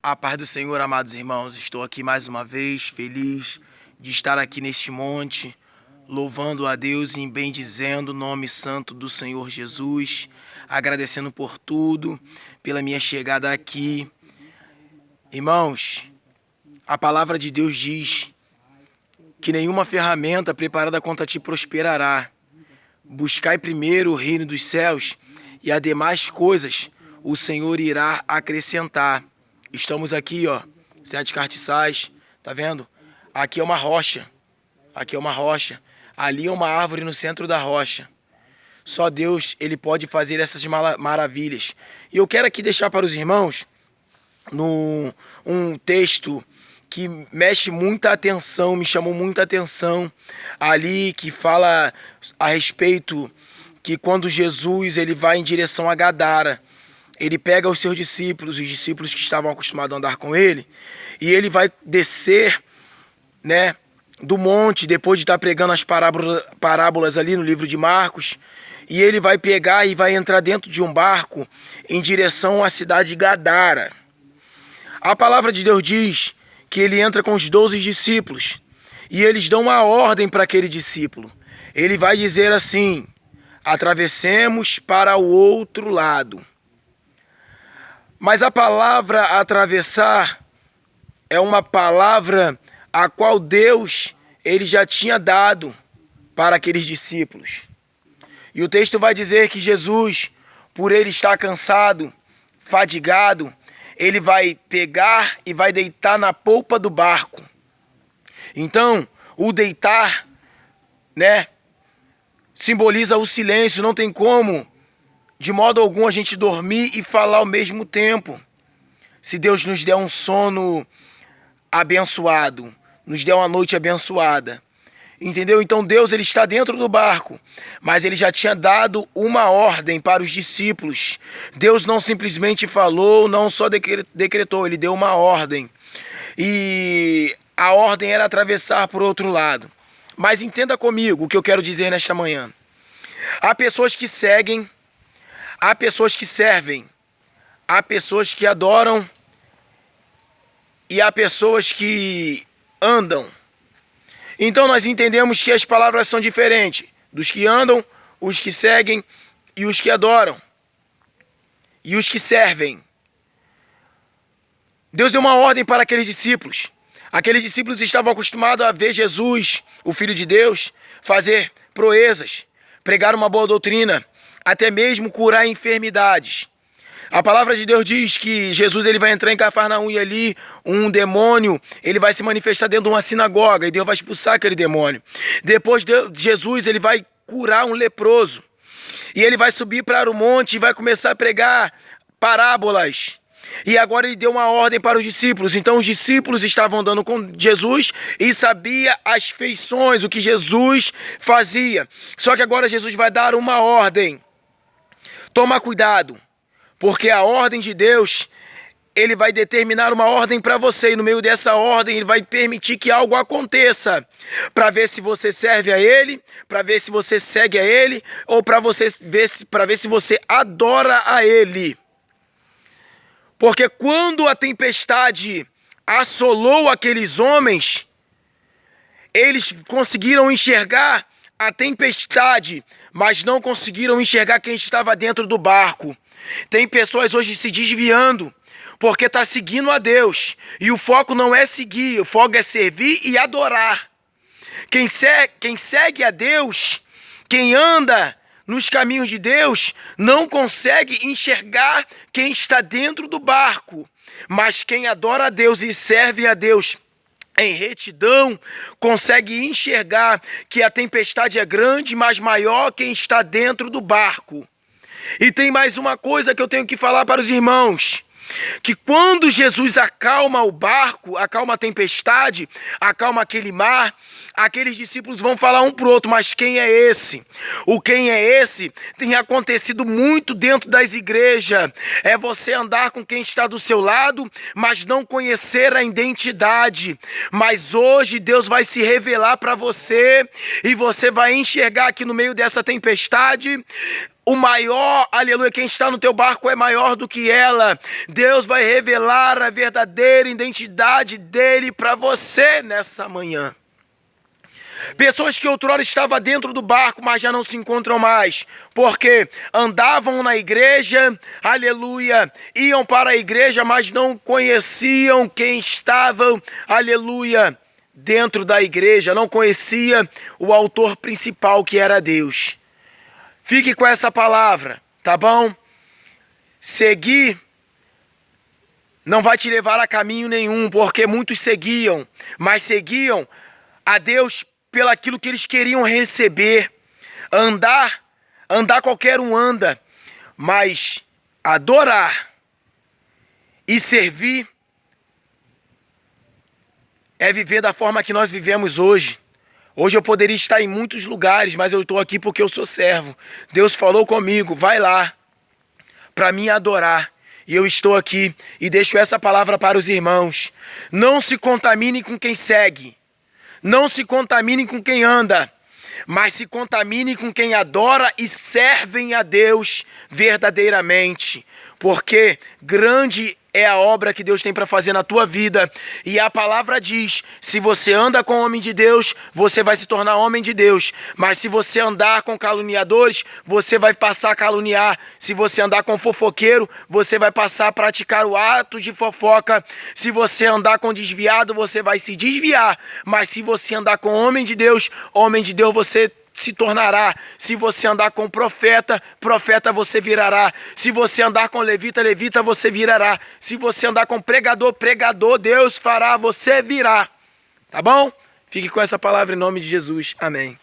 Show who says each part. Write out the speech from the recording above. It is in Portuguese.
Speaker 1: A paz do Senhor, amados irmãos, estou aqui mais uma vez, feliz de estar aqui neste monte, louvando a Deus e bendizendo o nome santo do Senhor Jesus, agradecendo por tudo, pela minha chegada aqui. Irmãos, a palavra de Deus diz que nenhuma ferramenta preparada contra ti prosperará. Buscai primeiro o reino dos céus e as demais coisas o Senhor irá acrescentar. Estamos aqui, ó, 7 cartiçais, tá vendo? Aqui é uma rocha, ali é uma árvore no centro da rocha. Só Deus, ele pode fazer essas maravilhas. E eu quero aqui deixar para os irmãos um texto que mexe muita atenção, me chamou muita atenção ali, que fala a respeito que quando Jesus ele vai em direção a Gadara, ele pega os seus discípulos, os discípulos que estavam acostumados a andar com ele, e ele vai descer, né, do monte, depois de estar pregando as parábolas ali no livro de Marcos, e ele vai pegar e vai entrar dentro de um barco em direção à cidade de Gadara. A palavra de Deus diz que ele entra com os 12 discípulos, e eles dão uma ordem para aquele discípulo. Ele vai dizer assim: atravessemos para o outro lado. Mas a palavra atravessar é uma palavra a qual Deus ele já tinha dado para aqueles discípulos. E o texto vai dizer que Jesus, por ele estar cansado, fadigado, ele vai pegar e vai deitar na polpa do barco. Então, o deitar, né, simboliza o silêncio. Não tem como, de modo algum, a gente dormir e falar ao mesmo tempo. Se Deus nos der um sono abençoado, nos der uma noite abençoada. Entendeu? Então Deus ele está dentro do barco, mas ele já tinha dado uma ordem para os discípulos. Deus não simplesmente falou, não só decretou, ele deu uma ordem. E a ordem era atravessar para o outro lado. Mas entenda comigo o que eu quero dizer nesta manhã. Há pessoas que seguem, há pessoas que servem, há pessoas que adoram e há pessoas que andam. Então nós entendemos que as palavras são diferentes dos que andam, os que seguem e os que adoram e os que servem. Deus deu uma ordem para aqueles discípulos. Aqueles discípulos estavam acostumados a ver Jesus, o Filho de Deus, fazer proezas, pregar uma boa doutrina, até mesmo curar enfermidades. A palavra de Deus diz que Jesus ele vai entrar em Cafarnaum e ali um demônio ele vai se manifestar dentro de uma sinagoga e Deus vai expulsar aquele demônio. Depois Jesus ele vai curar um leproso e ele vai subir para o monte e vai começar a pregar parábolas. E agora ele deu uma ordem para os discípulos. Então os discípulos estavam andando com Jesus e sabia as feições, o que Jesus fazia. Só que agora Jesus vai dar uma ordem. Toma cuidado, porque a ordem de Deus, ele vai determinar uma ordem para você. E no meio dessa ordem ele vai permitir que algo aconteça. Para ver se você serve a ele, para ver se você segue a ele, ou para ver se você adora a ele. Porque quando a tempestade assolou aqueles homens, eles conseguiram enxergar a tempestade, mas não conseguiram enxergar quem estava dentro do barco. Tem pessoas hoje se desviando, porque está seguindo a Deus. E o foco não é seguir, o foco é servir e adorar. Quem segue a Deus, quem anda nos caminhos de Deus, não consegue enxergar quem está dentro do barco. Mas quem adora a Deus e serve a Deus em retidão, consegue enxergar que a tempestade é grande, mas maior quem está dentro do barco. E tem mais uma coisa que eu tenho que falar para os irmãos. Que quando Jesus acalma o barco, acalma a tempestade, acalma aquele mar, aqueles discípulos vão falar um para o outro: mas quem é esse? O quem é esse tem acontecido muito dentro das igrejas. É você andar com quem está do seu lado, mas não conhecer a identidade. Mas hoje Deus vai se revelar para você e você vai enxergar que no meio dessa tempestade o maior, aleluia, quem está no teu barco é maior do que ela. Deus vai revelar a verdadeira identidade dele para você nessa manhã. Pessoas que outrora estavam dentro do barco, mas já não se encontram mais, porque andavam na igreja, aleluia, iam para a igreja, mas não conheciam quem estava, aleluia, dentro da igreja, não conhecia o autor principal, que era Deus. Fique com essa palavra, tá bom? Seguir não vai te levar a caminho nenhum, porque muitos seguiam, mas seguiam a Deus pelo aquilo que eles queriam receber. Andar qualquer um anda, mas adorar e servir é viver da forma que nós vivemos hoje. Hoje eu poderia estar em muitos lugares, mas eu estou aqui porque eu sou servo. Deus falou comigo, vai lá para mim adorar. E eu estou aqui e deixo essa palavra para os irmãos. Não se contamine com quem segue. Não se contamine com quem anda, mas se contamine com quem adora e servem a Deus verdadeiramente. Porque grande é a obra que Deus tem para fazer na tua vida. E a palavra diz, se você anda com o homem de Deus, você vai se tornar homem de Deus. Mas se você andar com caluniadores, você vai passar a caluniar. Se você andar com fofoqueiro, você vai passar a praticar o ato de fofoca. Se você andar com desviado, você vai se desviar. Mas se você andar com homem de Deus você se tornará. Se você andar com profeta, profeta você virará. Se você andar com levita, levita você virará. Se você andar com pregador, pregador Deus fará, você virá. Tá bom? Fique com essa palavra em nome de Jesus. Amém.